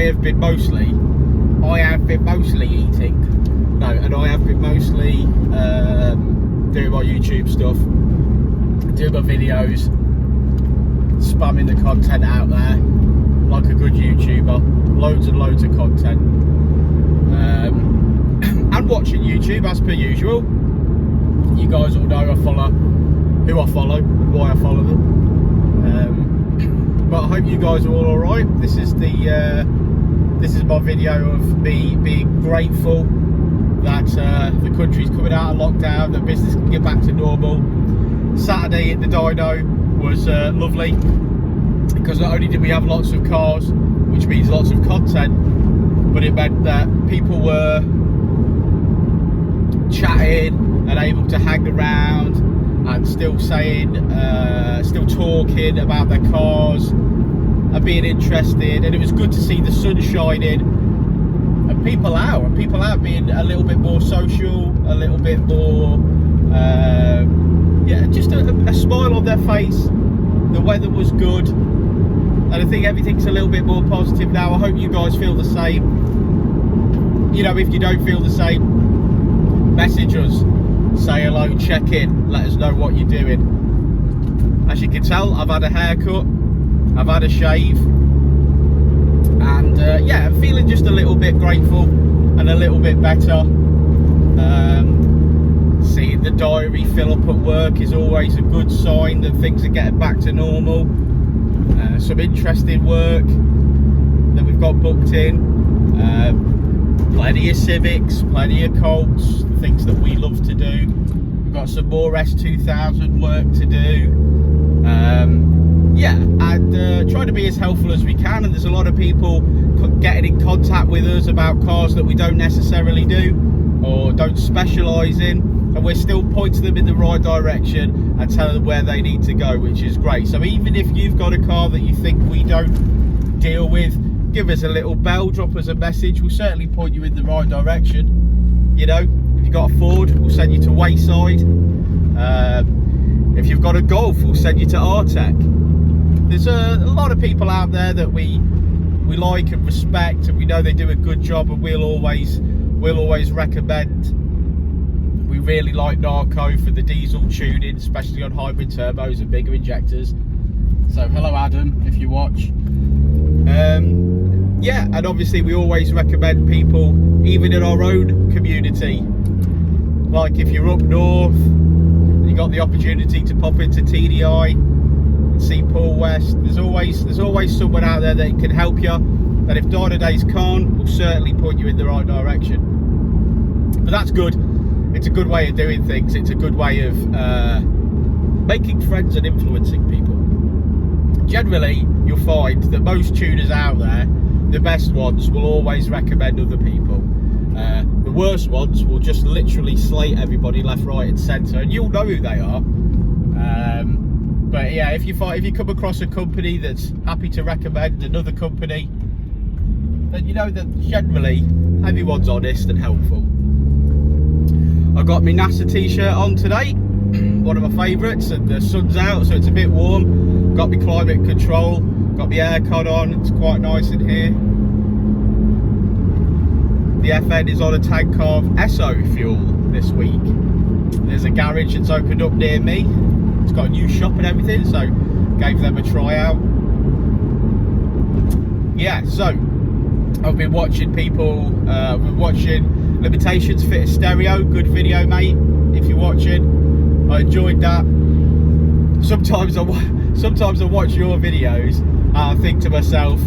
have been mostly eating. No, and I have been mostly doing my YouTube stuff, doing my videos, spamming the content out there like a good YouTuber. Loads and loads of content. And watching YouTube as per usual. You guys all know I follow who I follow, why I follow them. But I hope you guys are all alright. This is my video of me being grateful that the country's coming out of lockdown, that business can get back to normal. Saturday at the Dino was lovely, because not only did we have lots of cars, which means lots of content, but it meant that people were chatting and able to hang around and still saying, still talking about their cars and being interested. And it was good to see the sun shining and people out being a little bit more social, a little bit more, yeah, just a smile on their face. The weather was good, and I think everything's a little bit more positive now. I hope you guys feel the same. You know, if you don't feel the same, message us, say hello, check in, let us know what you're doing. As you can tell, I've had a haircut, I've had a shave, and yeah, I'm feeling just a little bit grateful and a little bit better. Seeing the diary fill up at work is always a good sign that things are getting back to normal. Some interesting work that we've got booked in. Plenty of Civics, plenty of Colts, the things that we love to do. We've got some more S2000 work to do. Yeah, and try to be as helpful as we can. And there's a lot of people getting in contact with us about cars that we don't necessarily do or don't specialise in, and we're still pointing them in the right direction and telling them where they need to go, which is great. So even if you've got a car that you think we don't deal with, give us a little bell, drop us a message. We'll certainly point you in the right direction. You know, if you've got a Ford, we'll send you to Wayside. If you've got a Golf, we'll send you to Artec. There's a lot of people out there that we like and respect, and we know they do a good job, and we'll always recommend. We really like Narco for the diesel tuning, especially on hybrid turbos and bigger injectors. So hello Adam, if you watch. Yeah, and obviously we always recommend people, even in our own community, like if you're up north and you got the opportunity to pop into TDI and see Paul West, there's always someone out there that can help you, and if Dynodaze can't, we'll certainly point you in the right direction. But that's good. It's a good way of doing things. It's a good way of making friends and influencing people. Generally, you'll find that most tuners out there, the best ones will always recommend other people. The worst ones will just literally slate everybody left, right and centre, and you'll know who they are. But yeah, if you come across a company that's happy to recommend another company, then you know that generally everyone's honest and helpful. I got my NASA t-shirt on today, one of my favourites, and the sun's out so it's a bit warm. Got my climate control, got my aircon on, it's quite nice in here. The FN is on a tank of Esso fuel this week. There's a garage that's opened up near me. It's got a new shop and everything, so gave them a try out. Yeah, so I've been watching people, watching Limitations Fit a Stereo, good video mate, if you're watching. I enjoyed that. Sometimes I watch your videos and I think to myself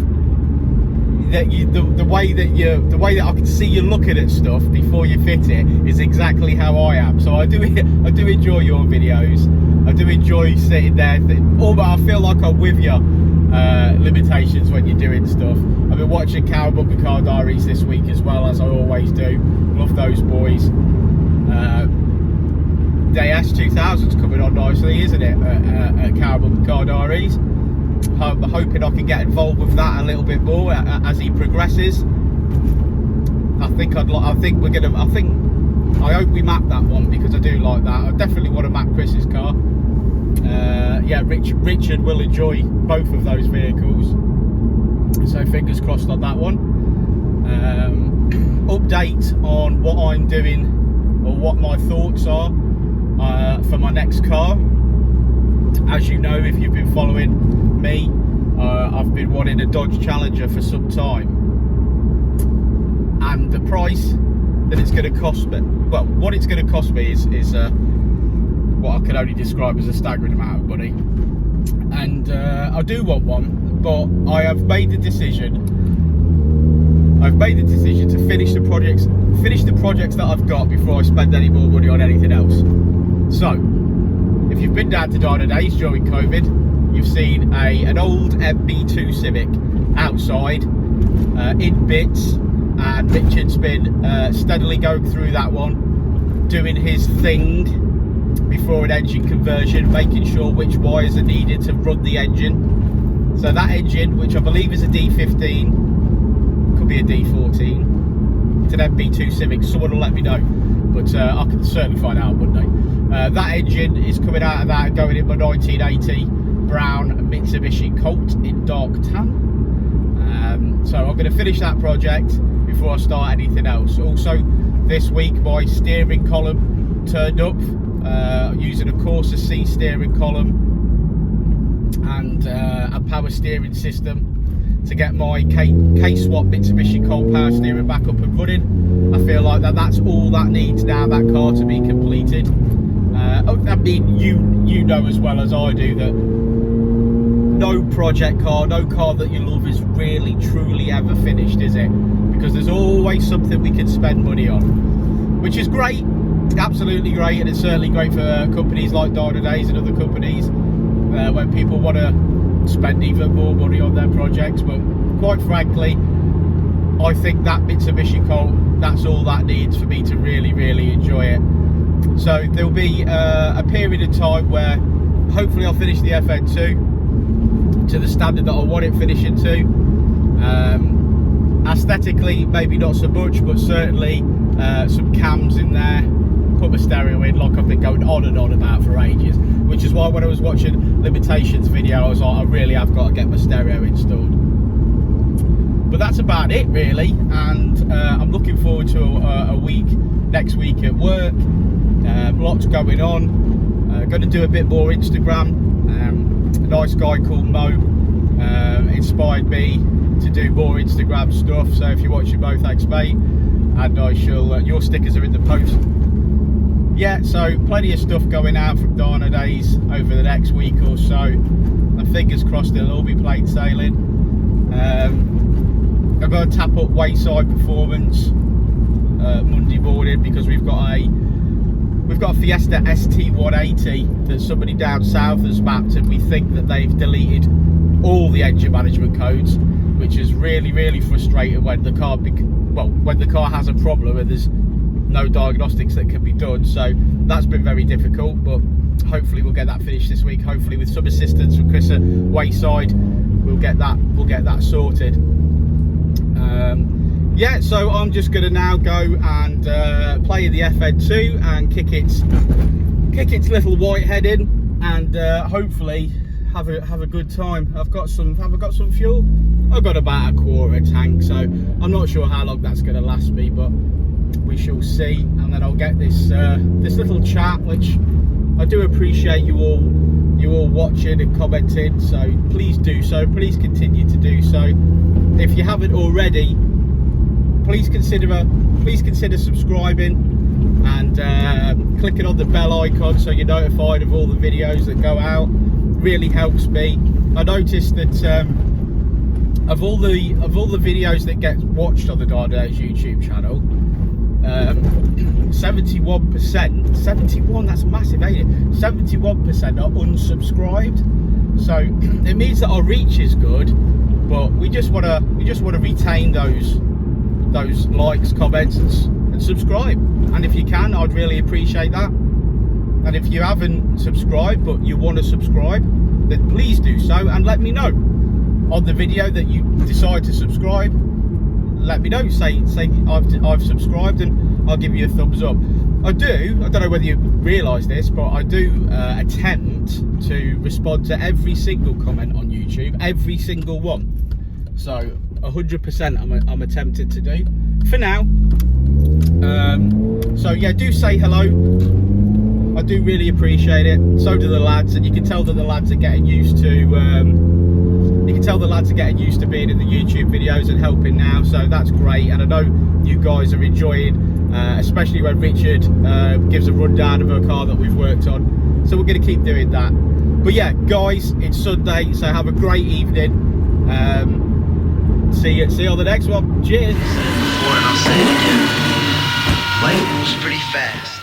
that the way that I can see you looking at stuff before you fit it is exactly how I am. So I do enjoy your videos. I do enjoy sitting there. I feel like I'm with you. Limitations when you're doing stuff. I've been watching Cowabunga Car Diaries this week as well, as I always do. Love those boys. The S2000's coming on nicely, isn't it? At Cowabunga Car Diaries. I'm hoping I can get involved with that a little bit more as he progresses. I hope we map that one, because I do like that. I definitely want to map Chris's car. Yeah, Richard will enjoy both of those vehicles. So fingers crossed on that one. Update on what I'm doing, or what my thoughts are for my next car. As you know, if you've been following me, I've been wanting a Dodge Challenger for some time, and the price that it's going to cost me, well, what it's going to cost me is what I can only describe as a staggering amount of money. And I do want one, but I have made the decision. I've made the decision to finish the projects that I've got before I spend any more money on anything else. So, if you've been down to Dynodaze during COVID, you've seen an old MB2 Civic outside in bits, and Richard's been steadily going through that one, doing his thing before an engine conversion, making sure which wires are needed to run the engine. So that engine, which I believe is a D15, could be a D14, it's an MB2 Civic, someone will let me know, but I can certainly find out Monday. That engine is coming out of that, going in my 1980 brown Mitsubishi Colt in dark tan. So I'm going to finish that project before I start anything else. Also, this week my steering column turned up, using a Corsa C steering column and a power steering system to get my K-swap Mitsubishi Colt power steering back up and running. I feel like that's all that needs now, that car to be completed. I mean, you know as well as I do that no project car, no car that you love is really truly ever finished, is it? Because there's always something we can spend money on, which is great, absolutely great, and it's certainly great for companies like Dynodaze and other companies when people want to spend even more money on their projects. But quite frankly, I think that Mitsubishi Colt, that's all that needs for me to really, really enjoy it. So there'll be a period of time where hopefully I'll finish the FN2 to the standard that I want it finishing to. Aesthetically, maybe not so much, but certainly some cams in there, put my stereo in like I've been going on and on about for ages, which is why when I was watching Limitations video I was like, I really have got to get my stereo installed. But that's about it really, and I'm looking forward to a week next week at work. Lots going on. Going to do a bit more Instagram. A nice guy called Mo inspired me to do more Instagram stuff, so if you're watching Mo, thanks mate, and I shall your stickers are in the post. Yeah, so plenty of stuff going out from Dynodaze over the next week or so, and fingers crossed it'll all be plain sailing. I've got to tap up Wayside Performance Monday morning, because we've got a Fiesta ST180 that somebody down south has mapped, and we think that they've deleted all the engine management codes, which is really, really frustrating when the car has a problem and there's no diagnostics that can be done. So that's been very difficult, but hopefully we'll get that finished this week. Hopefully with some assistance from Chris at Wayside, we'll get that sorted. Yeah, so I'm just going to now go and play the FN2 and kick its little white head in, and hopefully have a good time. Have I got some fuel? I've got about a quarter tank, so I'm not sure how long that's going to last me, but we shall see. And then I'll get this little chat, which I do appreciate you all watching and commenting, so please do so. Please continue to do so. If you haven't already, please consider subscribing and clicking on the bell icon so you're notified of all the videos that go out. Really helps me. I noticed that of all the videos that get watched on the Dynodaze YouTube channel, 71%, that's massive, ain't it? 71% are unsubscribed. So it means that our reach is good, but we just want to retain those likes, comments and subscribe. And if you can, I'd really appreciate that. And if you haven't subscribed but you want to subscribe, then please do so and let me know on the video that you decide to subscribe. Let me know, say I've subscribed, and I'll give you a thumbs up. I don't know whether you realise this, but I do attempt to respond to every single comment on YouTube, every single one. So 100% I'm attempted to do for now. So yeah, do say hello. I do really appreciate it. So do the lads, and you can tell that the lads are getting used to being in the YouTube videos and helping now, so that's great. And I know you guys are enjoying, especially when Richard gives a rundown of a car that we've worked on. So we're going to keep doing that. But yeah, guys, it's Sunday, so have a great evening. See you on the next one. Cheers. Said it before and I'll say it again. Life moves pretty fast.